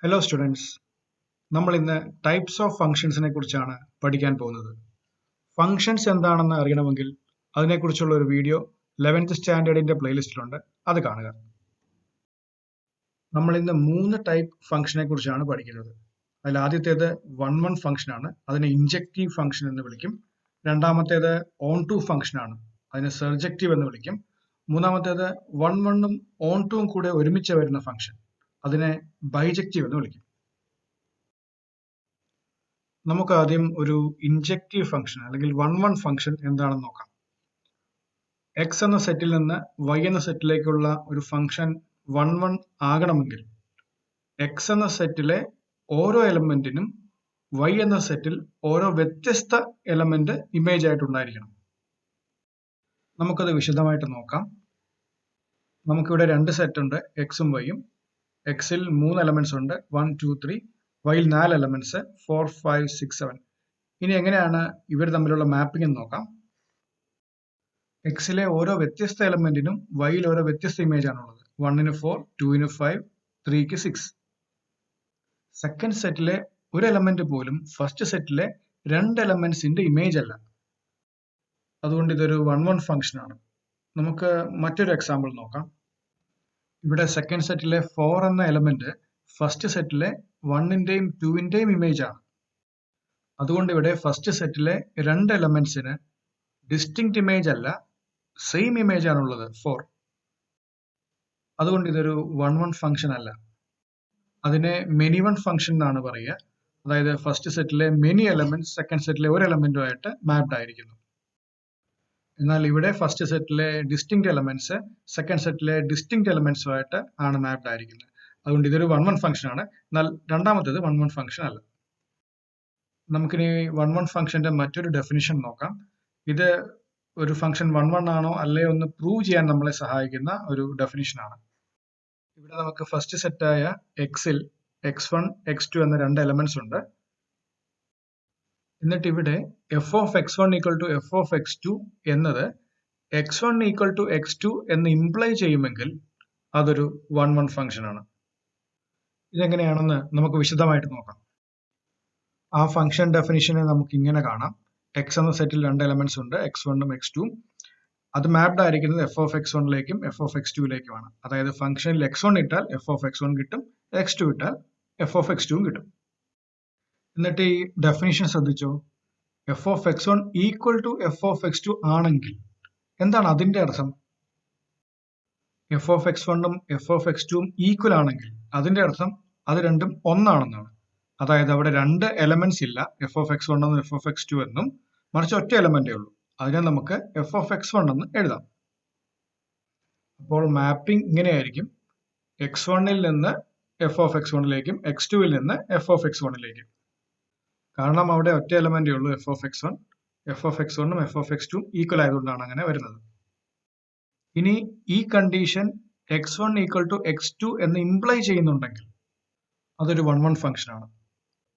Hello students, നമ്മൾ ഇന്ന് types of ഫങ്ഷൻസിനെ കുറിച്ചാണ് പഠിക്കാൻ പോകുന്നത്. ഫങ്ഷൻസ് എന്താണെന്ന് അറിയണമെങ്കിൽ അതിനെക്കുറിച്ചുള്ള ഒരു വീഡിയോ 11th സ്റ്റാൻഡേർഡിന്റെ പ്ലേലിസ്റ്റിലുണ്ട്, അത് കാണുക. നമ്മൾ ഇന്ന് 3 ടൈപ്പ് ഫംഗ്ഷനെ കുറിച്ചാണ് പഠിക്കുന്നത്. അതിൽ ആദ്യത്തേത് 1-1 ഫംഗ്ഷൻ ആണ്, അതിനെ ഇൻജക്റ്റീവ് ഫംഗ്ഷൻ എന്ന് വിളിക്കും. രണ്ടാമത്തേത് ഓൺ ടു ഫംഗ്ഷൻ ആണ്, അതിനെ സർജക്റ്റീവ് എന്ന് വിളിക്കും. മൂന്നാമത്തേത് 1-1ഉം ഓൺ ടുവും കൂടെ ഒരുമിച്ച് വരുന്ന ഫംഗ്ഷൻ, അതിനെ ബൈജക്റ്റീവ് എന്ന് വിളിക്കും. നമുക്ക് ആദ്യം ഒരു ഇൻജക്റ്റീവ് ഫംഗ്ഷൻ അല്ലെങ്കിൽ 1-1 ഫംഗ്ഷൻ എന്താണെന്ന് നോക്കാം. എക്സ് എന്ന സെറ്റിൽ നിന്ന് വൈ എന്ന സെറ്റിലേക്കുള്ള ഒരു ഫംഗ്ഷൻ 1-1 ആകണമെങ്കിൽ എക്സ് എന്ന സെറ്റിലെ ഓരോ എലമെന്റിനും വൈ എന്ന സെറ്റിൽ ഓരോ വ്യത്യസ്ത എലമെന്റ് ഇമേജ് ആയിട്ടുണ്ടായിരിക്കണം. നമുക്കത് വിശദമായിട്ട് നോക്കാം. നമുക്കിവിടെ 2 സെറ്റ് ഉണ്ട്, എക്സും വൈയും. എക്സിൽ 3 എലമെന്റ്സ് ഉണ്ട്, 1, 2, 3. വൈയിൽ 4 എലമെന്റ്സ്, 4, 5, 6, 7. ഇനി എങ്ങനെയാണ് ഇവർ തമ്മിലുള്ള മാപ്പിംഗ് എന്ന് നോക്കാം. എക്സിലെ ഓരോ വ്യത്യസ്ത എലമെന്റിനും വൈയിൽ ഓരോ വ്യത്യസ്ത ഇമേജ് ആണുള്ളത്. 1-ന് 4, 2-ന് 5, 3-ക്ക് 6. സെക്കൻഡ് സെറ്റിലെ ഒരു എലമെന്റ് പോലും ഫസ്റ്റ് സെറ്റിലെ 2 എലമെന്റ്സിന്റെ ഇമേജ് അല്ല. അതുകൊണ്ട് ഇതൊരു 1-1 ഫംഗ്ഷൻ ആണ്. നമുക്ക് മറ്റൊരു എക്സാമ്പിൾ നോക്കാം. ഇവിടെ സെക്കൻഡ് സെറ്റിലെ 4 എന്ന എലമെന്റ് ഫസ്റ്റ് സെറ്റിലെ 1-ന്റെയും 2-ന്റെയും ഇമേജ് ആണ്. അതുകൊണ്ട് ഇവിടെ ഫസ്റ്റ് സെറ്റിലെ 2 എലമെന്റ്സിന് ഡിസ്റ്റിങ്ക്റ്റ് ഇമേജ് അല്ല, സെയിം ഇമേജ് ആണുള്ളത്, 4. അതുകൊണ്ട് ഇതൊരു 1-1 ഫംഗ്ഷൻ അല്ല. അതിനെ മെനി വൺ ഫംഗ്ഷൻ എന്നാണ് പറയുക. അതായത് ഫസ്റ്റ് സെറ്റിലെ മെനി എലമെന്റ്സ് സെക്കൻഡ് സെറ്റിലെ ഒരു എലമെന്റുമായിട്ട് മാപ്ഡ് ആയിരിക്കുന്നു. എന്നാൽ ഇവിടെ ഫസ്റ്റ് സെറ്റിലെ ഡിസ്റ്റിങ്ക്റ്റ് എലമെന്റ്സ് സെക്കൻഡ് സെറ്റിലെ ഡിസ്റ്റിങ്ക്റ്റ് എലമെന്റ്സുമായിട്ട് ആണ് മാപ്ഡ് ആയിരിക്കുന്നത്. അതുകൊണ്ട് ഇതൊരു 1-1 ഫംഗ്ഷൻ ആണ്. എന്നാൽ രണ്ടാമത്തേത് 1-1 ഫംഗ്ഷൻ അല്ല. നമുക്കിനി 1-1 ഫംഗ്ഷന്റെ മറ്റൊരു ഡെഫിനിഷൻ നോക്കാം. ഇത് ഒരു ഫംഗ്ഷൻ 1-1 ആണോ അല്ലയോ എന്ന് പ്രൂവ് ചെയ്യാൻ നമ്മളെ സഹായിക്കുന്ന ഒരു ഡെഫിനിഷൻ ആണ്. ഇവിടെ നമുക്ക് ഫസ്റ്റ് സെറ്റായ എക്സിൽ x1, x2 എന്ന 2 എലമെന്റ്സ് ഉണ്ട്. എന്നിട്ട് ഇവിടെ f of x1 equal to f of x2 എന്നത് x1 ഈക്വൽ ടു x2 എന്ന് ഇംപ്ലൈ ചെയ്യുമെങ്കിൽ അതൊരു 1-1 ഫംഗ്ഷൻ ആണ്. ഇതെങ്ങനെയാണെന്ന് നമുക്ക് വിശദമായിട്ട് നോക്കാം. ആ ഫംഗ്ഷൻ ഡെഫിനിഷനെ നമുക്ക് ഇങ്ങനെ കാണാം. എക്സ് എന്ന സെറ്റിൽ 2 എലമെന്റ്സ് ഉണ്ട്, x1ഉം x2ഉം. അത് മാപ്ഡ് ആയിരിക്കുന്നത് എഫ് ഓഫ് x1ലേക്കും എഫ് ഓഫ് x2ലേക്കുമാണ്. അതായത് ഫംഗ്ഷനിൽ x1 ഇട്ടാൽ എഫ് ഓഫ് x1 കിട്ടും, x2 ഇട്ടാൽ എഫ് ഓഫ് x2 കിട്ടും. എന്നിട്ട് ഈ ഡെഫിനിഷൻ ശ്രദ്ധിച്ചോ. F of x1 equal to f of x2 ആണെങ്കിൽ എന്താണ് അതിന്റെ അർത്ഥം? എഫ് ഓഫ് x1ഉം എഫ് ഓഫ് x2ഉം ഈക്വൽ ആണെങ്കിൽ അതിന്റെ അർത്ഥം അത് രണ്ടും ഒന്നാണെന്നാണ്. അതായത് അവിടെ 2 എലമെന്റ്സ് ഇല്ല, എഫ് ഓഫ് x1 എന്നും എഫ് ഓഫ് x2 എന്നും, മറിച്ച് ഒറ്റ എലമെന്റേ ഉള്ളൂ. അതിനെ നമുക്ക് എഫ് ഓഫ് x1 എന്ന് എഴുതാം. അപ്പോൾ മാപ്പിംഗ് ഇങ്ങനെയായിരിക്കും: x1ൽ നിന്ന് എഫ് ഓഫ് x1ലേക്കും x2ൽ നിന്ന് എഫ് ഓഫ് x1ലേക്കും. കാരണം അവിടെ ഒറ്റ എലമെന്റേ ഉള്ളൂ, f of x1. F of x1ഉം എഫ് ഓഫ് x2ഉം ഈക്വൽ ആയതുകൊണ്ടാണ് അങ്ങനെ വരുന്നത്. ഇനി ഈ condition x1 equal to x2 എന്ന് ഇംപ്ലൈ ചെയ്യുന്നുണ്ടെങ്കിൽ അതൊരു 1-1 ഫംഗ്ഷൻ ആണ്.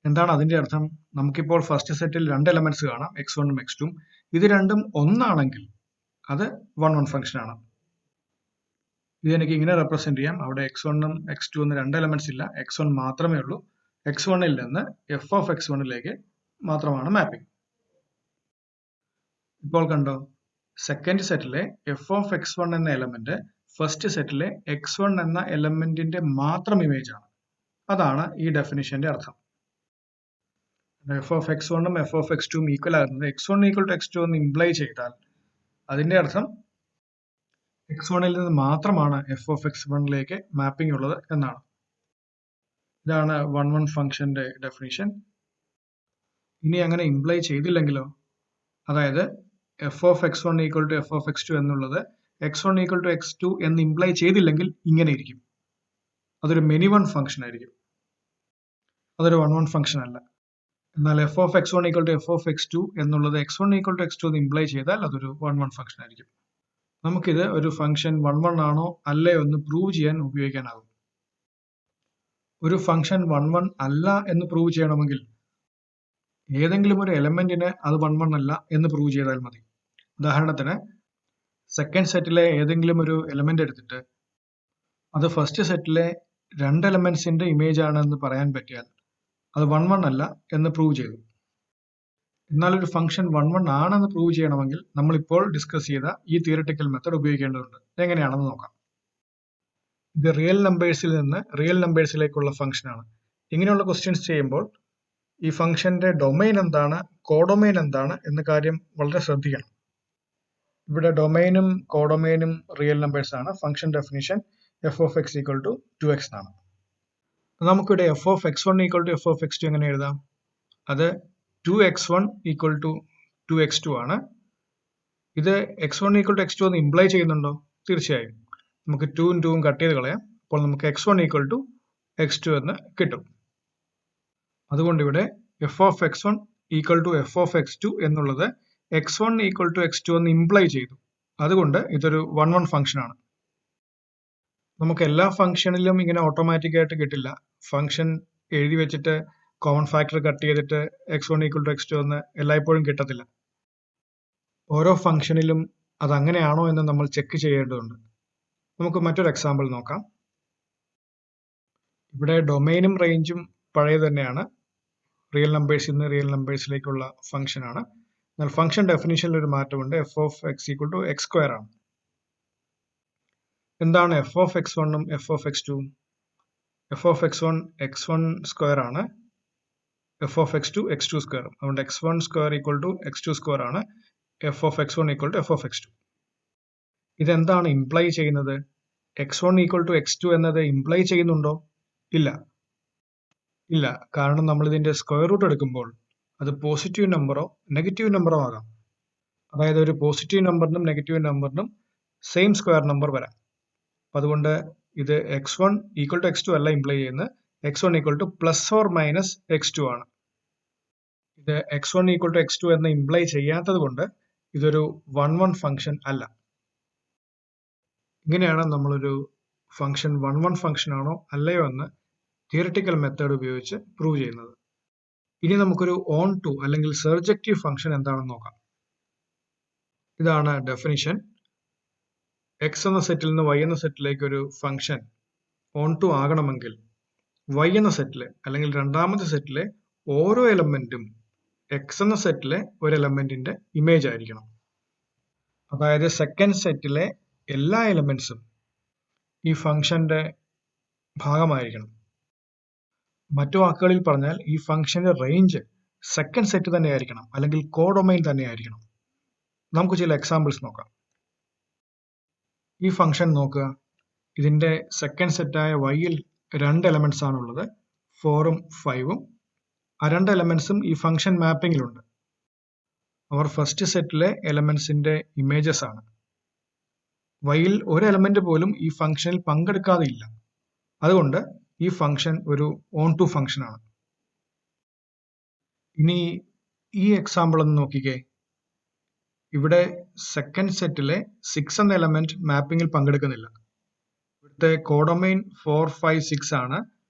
എന്താണ് അതിന്റെ അർത്ഥം? നമുക്കിപ്പോൾ ഫസ്റ്റ് സെറ്റിൽ 2 എലമെന്റ്സ് കാണാം, x1ഉം x2ഉം. ഇത് രണ്ടും ഒന്നാണെങ്കിൽ അത് 1-1 ഫംഗ്ഷൻ ആണ്. ഇത് എനിക്ക് ഇങ്ങനെ റെപ്രസെന്റ് ചെയ്യാം. അവിടെ x1ഉം x2 എന്ന് 2 എലമെന്റ്സ് ഇല്ല, x1 മാത്രമേ ഉള്ളൂ. x1ൽ നിന്ന് എഫ് ഓഫ് x1ലേക്ക് മാത്രമാണ് മാപ്പിംഗ്. ഇപ്പോൾ കണ്ടോ, സെക്കൻഡ് സെറ്റിലെ എഫ് ഓഫ് x1 എന്ന എലമെന്റ് ഫസ്റ്റ് സെറ്റിലെ x1 എന്ന എലമെന്റിന്റെ മാത്രം ഇമേജ് ആണ്. അതാണ് ഈ ഡെഫിനിഷന്റെ അർത്ഥം. എഫ് ഓഫ് x1ഉം എഫ് ഓഫ് x2ഉം ഈക്വൽ ആകുന്നത് x1 ഈക്വൽ ടു x2 എന്ന് ഇംപ്ലൈ ചെയ്താൽ അതിന്റെ അർത്ഥം x1ൽ നിന്ന് മാത്രമാണ് എഫ് ഓഫ് x1ലേക്ക് മാപ്പിംഗ് ഉള്ളത് എന്നാണ്. ഇതാണ് 1-1 ഫംഗ്ഷന്റെ ഡെഫിനിഷൻ. ഇനി അങ്ങനെ ഇംപ്ലൈ ചെയ്തില്ലെങ്കിലോ? അതായത് f of x1 equal to f of x2 എന്നുള്ളത് x1 ഈക്വൽ ടു x2 എന്ന് ഇംപ്ലൈ ചെയ്തില്ലെങ്കിൽ ഇങ്ങനെ ഇരിക്കും. അതൊരു മെനി വൺ ഫംഗ്ഷൻ ആയിരിക്കും, അതൊരു 1-1 ഫംഗ്ഷൻ അല്ല. എന്നാൽ f of x1 equal to f of x2 എന്നുള്ളത് x1 ഈക്വൽ ടു x2 എന്ന് ഇംപ്ലൈ ചെയ്താൽ അതൊരു 1-1 ഫംഗ്ഷൻ ആയിരിക്കും. നമുക്കിത് ഒരു ഫംഗ്ഷൻ 1-1 ആണോ അല്ലയോ എന്ന് പ്രൂവ് ചെയ്യാൻ ഉപയോഗിക്കാനാകും. ഒരു ഫംഗ്ഷൻ 1-1 അല്ല എന്ന് പ്രൂവ് ചെയ്യണമെങ്കിൽ ഏതെങ്കിലും ഒരു എലമെന്റിന് അത് 1-1 അല്ല എന്ന് പ്രൂവ് ചെയ്താൽ മതി. ഉദാഹരണത്തിന്, സെക്കൻഡ് സെറ്റിലെ ഏതെങ്കിലും ഒരു എലമെന്റ് എടുത്തിട്ട് അത് ഫസ്റ്റ് സെറ്റിലെ രണ്ട് എലമെന്റ്സിന്റെ ഇമേജ് ആണെന്ന് പറയാൻ പറ്റിയാൽ അത് 1 1 അല്ല എന്ന് പ്രൂവ് ചെയ്തു. എന്നാൽ ഒരു ഫംഗ്ഷൻ 1 1 ആണെന്ന് പ്രൂവ് ചെയ്യണമെങ്കിൽ നമ്മൾ ഇപ്പോൾ ഡിസ്കസ് ചെയ്ത ഈ തിയററ്റിക്കൽ മെത്തേഡ് ഉപയോഗിക്കേണ്ടതുണ്ട്. എങ്ങനെയാണെന്ന് നോക്കാം. ഇത് റിയൽ നമ്പേഴ്സിൽ നിന്ന് റിയൽ നമ്പേഴ്സിലേക്കുള്ള ഫംഗ്ഷൻ ആണ്. ഇങ്ങനെയുള്ള ക്വസ്റ്റ്യൻസ് ചെയ്യുമ്പോൾ ഈ ഫംഗ്ഷന്റെ ഡൊമൈൻ എന്താണ്, കോഡൊമൈൻ എന്താണ് എന്ന കാര്യം വളരെ ശ്രദ്ധിക്കണം. ഇവിടെ ഡൊമൈനും കോഡൊമൈനും റിയൽ നമ്പേഴ്സ് ആണ്. Function definition f of x equal to 2x ആണ്. നമുക്കിവിടെ f of x1 equal to f of x2 എങ്ങനെ എഴുതാം? അത് 2x1 equal to 2x2 ആണ്. ഇത് x1 equal to x2 എന്ന് ഇംപ്ലൈ ചെയ്യുന്നുണ്ടോ? തീർച്ചയായും. നമുക്ക് 2ഉം 2ഉം കട്ട് ചെയ്ത് കളയാം. അപ്പോൾ നമുക്ക് x1 equal to x2 എന്ന് കിട്ടും. അതുകൊണ്ട് ഇവിടെ f of x1 equal to f of x2 എന്നുള്ളത് x1 equal to x2 എന്ന് ഇംപ്ലൈ ചെയ്തു. അതുകൊണ്ട് ഇതൊരു 1 1 ഫംഗ്ഷൻ ആണ്. നമുക്ക് എല്ലാ ഫംഗ്ഷനിലും ഇങ്ങനെ ഓട്ടോമാറ്റിക് ആയിട്ട് കിട്ടില്ല. ഫംഗ്ഷൻ എഴുതി വെച്ചിട്ട് കോമൺ ഫാക്ടർ കട്ട് ചെയ്തിട്ട് x1 equal to x2 എന്ന് എല്ലായ്പ്പോഴും കിട്ടത്തില്ല. ഓരോ ഫംഗ്ഷനിലും അത് അങ്ങനെയാണോ എന്ന് നമ്മൾ ചെക്ക് ചെയ്യേണ്ടതുണ്ട്. നമുക്ക് മറ്റൊരു എക്സാമ്പിൾ നോക്കാം. ഇവിടെ ഡൊമൈനും റേഞ്ചും പഴയ തന്നെയാണ്. റിയൽ നമ്പേഴ്സിൽ നിന്ന് റിയൽ നമ്പേഴ്സിലേക്കുള്ള ഫംഗ്ഷൻ ആണ്. എന്നാൽ ഫംഗ്ഷൻ ഡെഫിനിഷനിൽ ഒരു മാറ്റമുണ്ട്. f of x equal to x square ആണ്. എന്താണ് f of x1 ഉം f of x2 ഉം? f of x1 x1 square ആണ്. f of x2 x2 square. അതുകൊണ്ട് x1 square equal to x2 square ആണ്. f of x1 equal to f of x2. ഇതെന്താണ് imply ചെയ്യുന്നത്? x1 equal to x2 എന്നത് imply ചെയ്യുന്നുണ്ടോ? ഇല്ല. കാരണം നമ്മൾ ഇതിന്റെ സ്ക്വയർ റൂട്ട് എടുക്കുമ്പോൾ അത് പോസിറ്റീവ് നമ്പറോ നെഗറ്റീവ് നമ്പറോ ആകാം. അതായത് ഒരു പോസിറ്റീവ് നമ്പറിനും നെഗറ്റീവ് നമ്പറിനും സെയിം സ്ക്വയർ നമ്പർ വരാം. അതുകൊണ്ട് ഇത് x1 equal to x2 അല്ല ഇംപ്ലൈ ചെയ്യുന്നത്. x1 equal to plus or minus x2 ആണ്. ഇത് x1 equal to x2 എന്ന് ഇംപ്ലൈ ചെയ്യാത്തത് കൊണ്ട് ഇതൊരു 1 1 ഫംഗ്ഷൻ അല്ല. ഇങ്ങനെയാണ് നമ്മളൊരു ഫംഗ്ഷൻ 1 1 ഫംഗ്ഷൻ ആണോ അല്ലയോ എന്ന് തിയററ്റിക്കൽ മെത്തേഡ് ഉപയോഗിച്ച് പ്രൂവ് ചെയ്യുന്നത്. ഇനി നമുക്കൊരു ഓൺ ടു അല്ലെങ്കിൽ സർജക്റ്റീവ് ഫംഗ്ഷൻ എന്താണെന്ന് നോക്കാം. ഇതാണ് ഡെഫിനിഷൻ. x എന്ന സെറ്റിൽ നിന്ന് y എന്ന സെറ്റിലേക്ക് ഒരു ഫംഗ്ഷൻ ഓൺ ടു ആകണമെങ്കിൽ y എന്ന സെറ്റിലെ അല്ലെങ്കിൽ രണ്ടാമത്തെ സെറ്റിലെ ഓരോ എലമെന്റും x എന്ന സെറ്റിലെ ഒരു എലമെന്റിന്റെ ഇമേജ് ആയിരിക്കണം. അതായത് സെക്കൻഡ് സെറ്റിലെ എല്ലാ എലമെന്റ്സും ഈ ഫംഗ്ഷന്റെ ഭാഗമായിരിക്കണം. മറ്റു വാക്കുകളിൽ പറഞ്ഞാൽ ഈ ഫംഗ്ഷന്റെ റേഞ്ച് സെക്കൻഡ് സെറ്റ് തന്നെ ആയിരിക്കണം, അല്ലെങ്കിൽ കോഡൊമൈൻ തന്നെ ആയിരിക്കണം. നമുക്ക് ചില എക്സാമ്പിൾസ് നോക്കാം. ഈ ഫംഗ്ഷൻ നോക്കുക. ഇതിന്റെ സെക്കൻഡ് സെറ്റായ വൈയിൽ രണ്ട് എലമെന്റ്സ് ആണുള്ളത്, 4ഉം 5ഉം. ആ രണ്ട് എലമെന്റ്സും ഈ ഫംഗ്ഷൻ മാപ്പിംഗിലുണ്ട്. അവർ ഫസ്റ്റ് സെറ്റിലെ എലമെന്റ്സിന്റെ ഇമേജസ് ആണ്. വൈയിൽ ഒരു എലമെന്റ് പോലും ഈ ഫംഗ്ഷനിൽ പങ്കെടുക്കാതെ ഇല്ല. അതുകൊണ്ട് ഈ ഫംഗ്ഷൻ ഒരു ഓൺ ടു ഫംഗ്ഷൻ ആണ്. ഇനി ഈ എക്സാമ്പിൾ ഒന്ന് നോക്കിക്കേ. ഇവിടെ സെക്കൻഡ് സെറ്റിലെ 6 എന്ന എലമെന്റ് മാപ്പിംഗിൽ പങ്കെടുക്കുന്നില്ല. ഇവിടുത്തെ കോഡൊമൈൻ 4 5 6 ആണ്.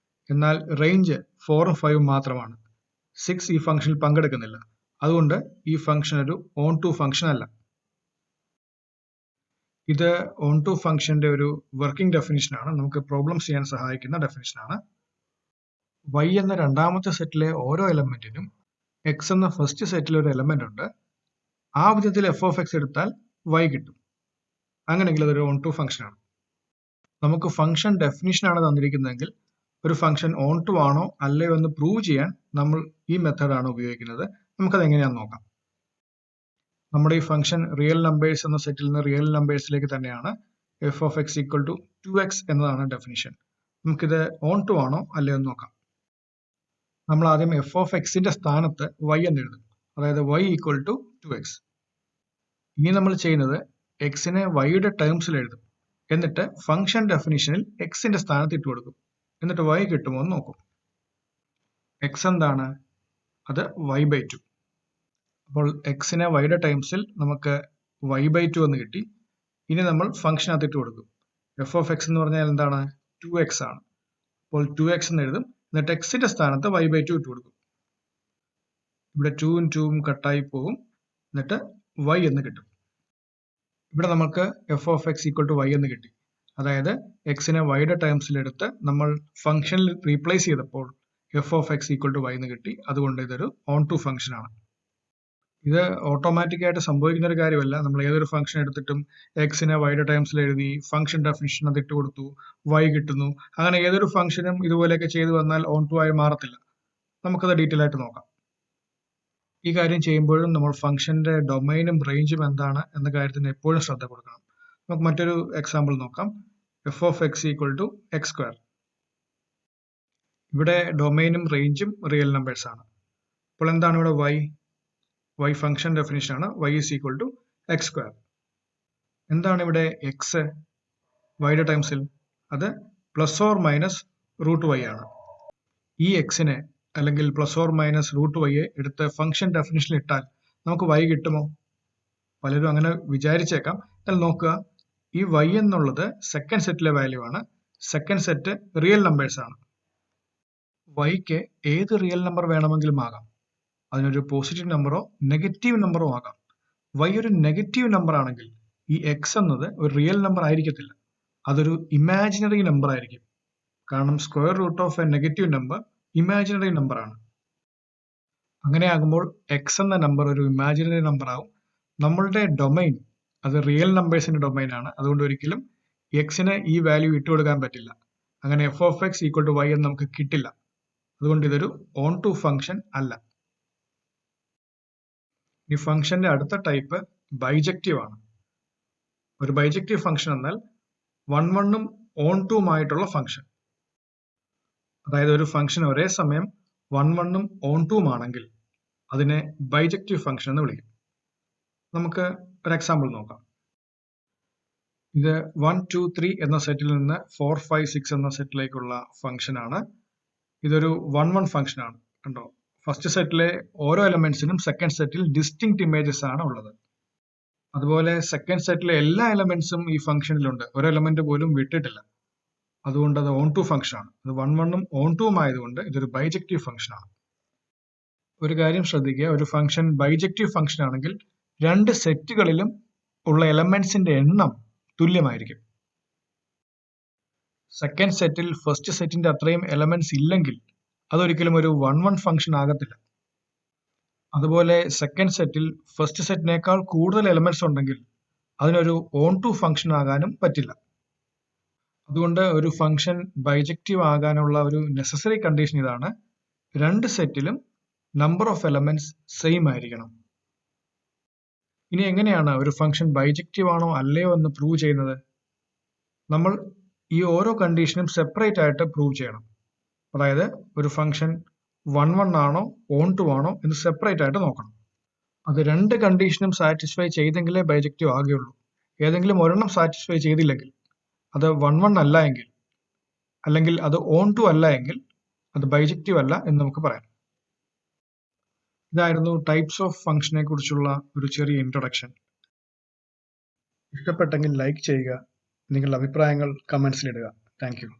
എന്നാൽ റേഞ്ച് 4ഉം 5ഉം മാത്രമാണ്. 6 ഈ ഫംഗ്ഷനിൽ പങ്കെടുക്കുന്നില്ല. അതുകൊണ്ട് ഈ ഫംഗ്ഷൻ ഒരു ഓൺ ടു ഫംഗ്ഷൻ അല്ല. ഇത് ഓൺ ടു ഫംഗ്ഷന്റെ ഒരു വർക്കിംഗ് ഡെഫിനിഷൻ ആണ്. നമുക്ക് പ്രോബ്ലംസ് ചെയ്യാൻ സഹായിക്കുന്ന ഡെഫിനിഷൻ ആണ്. y എന്ന രണ്ടാമത്തെ സെറ്റിലെ ഓരോ എലമെന്റിനും x എന്ന ഫസ്റ്റ് സെറ്റിൽ ഒരു എലമെന്റ് ഉണ്ട്. ആ വിധത്തിൽ f of x എടുത്താൽ y കിട്ടും. അങ്ങനെയെങ്കിൽ അതൊരു ഓൺ ടു ഫംഗ്ഷൻ ആണ്. നമുക്ക് ഫംഗ്ഷൻ ഡെഫിനിഷൻ ആണ് തന്നിരിക്കുന്നതെങ്കിൽ ഒരു ഫംഗ്ഷൻ ഓൺ ടു ആണോ അല്ലയോ എന്ന് പ്രൂവ് ചെയ്യാൻ നമ്മൾ ഈ മെത്തേഡാണ് ഉപയോഗിക്കുന്നത്. നമുക്കത് എങ്ങനെയാണെന്ന് നോക്കാം. നമ്മുടെ ഈ ഫംഗ്ഷൻ റിയൽ നമ്പേഴ്സ് എന്ന സെറ്റിൽ നിന്ന് റിയൽ നമ്പേഴ്സിലേക്ക് തന്നെയാണ്. f of x equal to 2x എന്നതാണ് ഡെഫിനിഷൻ. നമുക്കിത് ഓൺ ടു ആണോ അല്ലയോ എന്ന് നോക്കാം. നമ്മൾ ആദ്യം f of xന്റെ സ്ഥാനത്ത് y എന്ന് എഴുതും. അതായത് y equal to 2x. ഇനി നമ്മൾ ചെയ്യുന്നത് xനെ yയുടെ ടേംസിൽ എഴുതും. എന്നിട്ട് ഫംഗ്ഷൻ ഡെഫിനിഷനിൽ xന്റെ സ്ഥാനത്ത് ഇട്ട് കൊടുക്കും. എന്നിട്ട് y കിട്ടുമോ എന്ന് നോക്കും. x എന്താണ്? അത് y/2. അപ്പോൾ xനെ yയുടെ ടേംസിൽ നമുക്ക് y/2 എന്ന് കിട്ടി. ഇനി നമ്മൾ ഫംഗ്ഷനകത്ത് ഇട്ട് കൊടുക്കും. f of x എന്ന് പറഞ്ഞാൽ എന്താണ്? 2x ആണ്. അപ്പോൾ 2x എന്ന് എഴുതും. എന്നിട്ട് xന്റെ സ്ഥാനത്ത് y/2 ഇട്ട് കൊടുക്കും. ഇവിടെ 2ഉം 2ഉം കട്ടായി പോകും. എന്നിട്ട് y എന്ന് കിട്ടും. ഇവിടെ നമുക്ക് f of x equal to y എന്ന് കിട്ടി. അതായത് എക്സിനെ വൈയുടെ ടേംസിലെടുത്ത് നമ്മൾ ഫംഗ്ഷനിൽ റീപ്ലേസ് ചെയ്തപ്പോൾ f of x equal to y എന്ന് കിട്ടി. അതുകൊണ്ട് ഇതൊരു ഓൺ ടു ഫംഗ്ഷൻ ആണ്. ഇത് ഓട്ടോമാറ്റിക് ആയിട്ട് സംഭവിക്കുന്ന ഒരു കാര്യമല്ല. നമ്മൾ ഏതൊരു ഫംഗ്ഷൻ എടുത്തിട്ടും എക്സിനെ വൈയുടെ ടേംസിൽ എഴുതി ഫംഗ്ഷൻ ഡെഫിനിഷൻ അത് ഇട്ട് കൊടുത്തു, വൈ കിട്ടുന്നു. അങ്ങനെ ഏതൊരു ഫംഗ്ഷനും ഇതുപോലെയൊക്കെ ചെയ്തു വന്നാൽ ഓൺ ടു ആയി മാറത്തില്ല. നമുക്കത് ഡീറ്റെയിൽ ആയിട്ട് നോക്കാം. ഈ കാര്യം ചെയ്യുമ്പോഴും നമ്മൾ ഫംഗ്ഷന്റെ ഡൊമൈനും റേഞ്ചും എന്താണ് എന്ന കാര്യത്തിന് എപ്പോഴും ശ്രദ്ധ കൊടുക്കണം. നമുക്ക് മറ്റൊരു എക്സാമ്പിൾ നോക്കാം. F of x equal to x square. ഇവിടെ ഡൊമൈനും റേഞ്ചും റിയൽ നമ്പേഴ്സ് ആണ്. അപ്പോൾ എന്താണ് ഇവിടെ വൈ ഫംഗ്ഷൻ ഡെഫിനിഷൻ ആണ്. Y is equal to x square. എന്താണ് ഇവിടെ എക്സ് വൈയുടെ ടൈംസിൽ? അത് plus or minus root y ആണ്. ഈ എക്സിനെ അല്ലെങ്കിൽ പ്ലസ് ഓർ മൈനസ് റൂട്ട് വൈയെ എടുത്ത് ഫംഗ്ഷൻ ഡെഫിനിഷനിൽ ഇട്ടാൽ നമുക്ക് വൈ കിട്ടുമോ? പലരും അങ്ങനെ വിചാരിച്ചേക്കാം. എന്നാൽ നോക്കുക, ഈ വൈ എന്നുള്ളത് സെക്കൻഡ് സെറ്റിലെ വാല്യൂ ആണ്. സെക്കൻഡ് സെറ്റ് റിയൽ നമ്പേഴ്സ് ആണ്. വൈക്ക് ഏത് റിയൽ നമ്പർ വേണമെങ്കിലും ആകാം. അതിനൊരു പോസിറ്റീവ് നമ്പറോ നെഗറ്റീവ് നമ്പറോ ആകാം. വൈ ഒരു നെഗറ്റീവ് നമ്പർ ആണെങ്കിൽ ഈ എക്സ് എന്നത് ഒരു റിയൽ നമ്പർ ആയിരിക്കത്തില്ല. അതൊരു ഇമാജിനറി നമ്പർ ആയിരിക്കും. കാരണം square root of a negative number imaginary number ആണ്. അങ്ങനെയാകുമ്പോൾ എക്സ് എന്ന നമ്പർ ഒരു ഇമാജിനറി നമ്പർ ആവും. നമ്മളുടെ ഡൊമൈൻ അത് റിയൽ നമ്പേഴ്സിന്റെ ഡൊമൈൻ ആണ്. അതുകൊണ്ട് ഒരിക്കലും എക്സിന് ഈ വാല്യൂ ഇട്ട് കൊടുക്കാൻ പറ്റില്ല. അങ്ങനെ f of x equal to y എന്ന് നമുക്ക് കിട്ടില്ല. അതുകൊണ്ട് ഇതൊരു ഓൺ ടു ഫംഗ്ഷൻ അല്ല. ഈ ഫംഗ്ഷന്റെ അടുത്ത ടൈപ്പ് ബൈജക്റ്റീവ് ആണ്. ഒരു ബൈജക്റ്റീവ് ഫംഗ്ഷൻ എന്നാൽ 1 ഓൺ ടൂമായിട്ടുള്ള ഫംഗ്ഷൻ. അതായത് ഒരു ഫംഗ്ഷൻ ഒരേ സമയം 1 ഓൺ ടൂം ആണെങ്കിൽ അതിനെ ബൈജക്റ്റീവ് ഫംഗ്ഷൻ എന്ന് വിളിക്കും. നമുക്ക് ഒരു എക്സാമ്പിൾ നോക്കാം. ഇത് 1, 2, 3 എന്ന സെറ്റിൽ നിന്ന് 4, 5, 6 എന്ന സെറ്റിലേക്കുള്ള ഫംഗ്ഷൻ ആണ്. ഇതൊരു 1 ഫംഗ്ഷൻ ആണ്. കണ്ടോ, ഫസ്റ്റ് സെറ്റിലെ ഓരോ എലമെന്റ്സിനും സെക്കൻഡ് സെറ്റിൽ ഡിസ്റ്റിങ്ക്ട് ഇമേജസ് ആണ് ഉള്ളത്. അതുപോലെ സെക്കൻഡ് സെറ്റിലെ എല്ലാ എലമെന്റ്സും ഈ ഫംഗ്ഷനിലുണ്ട്. ഒരു എലമെന്റ് പോലും വിട്ടിട്ടില്ല. അതുകൊണ്ട് അത് ഓൺ ടു ഫംഗ്ഷൻ ആണ്. അത് 1 ഓൺ ടൂം ആയതുകൊണ്ട് ഇതൊരു ബൈജക്റ്റീവ് ഫംഗ്ഷൻ ആണ്. ഒരു കാര്യം ശ്രദ്ധിക്കുക, ഒരു ഫംഗ്ഷൻ ബൈജക്റ്റീവ് ഫംഗ്ഷൻ ആണെങ്കിൽ രണ്ട് സെറ്റുകളിലും ഉള്ള എലമെന്റ്സിന്റെ എണ്ണം തുല്യമായിരിക്കും. സെക്കൻഡ് സെറ്റിൽ ഫസ്റ്റ് സെറ്റിന്റെ അത്രയും എലമെന്റ്സ് ഇല്ലെങ്കിൽ അതൊരിക്കലും ഒരു 1 ഫംഗ്ഷൻ ആകത്തില്ല. അതുപോലെ സെക്കൻഡ് സെറ്റിൽ ഫസ്റ്റ് സെറ്റിനേക്കാൾ കൂടുതൽ എലമെന്റ്സ് ഉണ്ടെങ്കിൽ അതിനൊരു ഓൺ ടു ഫംഗ്ഷൻ ആകാനും പറ്റില്ല. അതുകൊണ്ട് ഒരു ഫംഗ്ഷൻ ബൈജക്റ്റീവ് ആകാനുള്ള ഒരു നെസസറി കണ്ടീഷൻ ഇതാണ്: രണ്ട് സെറ്റിലും നമ്പർ ഓഫ് എലമെന്റ്സ് സെയിം ആയിരിക്കണം. ഇനി എങ്ങനെയാണ് ഒരു ഫംഗ്ഷൻ ബൈജക്റ്റീവ് ആണോ അല്ലയോ എന്ന് പ്രൂവ് ചെയ്യുന്നത്? നമ്മൾ ഈ ഓരോ കണ്ടീഷനും സെപ്പറേറ്റ് ആയിട്ട് പ്രൂവ് ചെയ്യണം. അതായത് ഒരു ഫംഗ്ഷൻ 1 ആണോ ഓൺ ടു ആണോ എന്ന് സെപ്പറേറ്റ് ആയിട്ട് നോക്കണം. അത് രണ്ട് കണ്ടീഷനും സാറ്റിസ്ഫൈ ചെയ്തെങ്കിലേ ബൈജക്റ്റീവ് ആകുകയുള്ളൂ. ഏതെങ്കിലും ഒരെണ്ണം സാറ്റിസ്ഫൈ ചെയ്തില്ലെങ്കിൽ, അത് 1 അല്ല എങ്കിൽ, അല്ലെങ്കിൽ അത് ഓൺ ടു അല്ല എങ്കിൽ അത് ബൈജക്റ്റീവ് അല്ല എന്ന് നമുക്ക് പറയാം. ഇതായിരുന്നു ടൈപ്സ് ഓഫ് ഫംഗ്ഷനെ കുറിച്ചുള്ള ഒരു ചെറിയ ഇൻട്രൊഡക്ഷൻ. ഇഷ്ടപ്പെട്ടെങ്കിൽ ലൈക്ക് ചെയ്യുക. നിങ്ങളുടെ അഭിപ്രായങ്ങൾ കമന്റ്സിൽ ഇടുക. Thank you.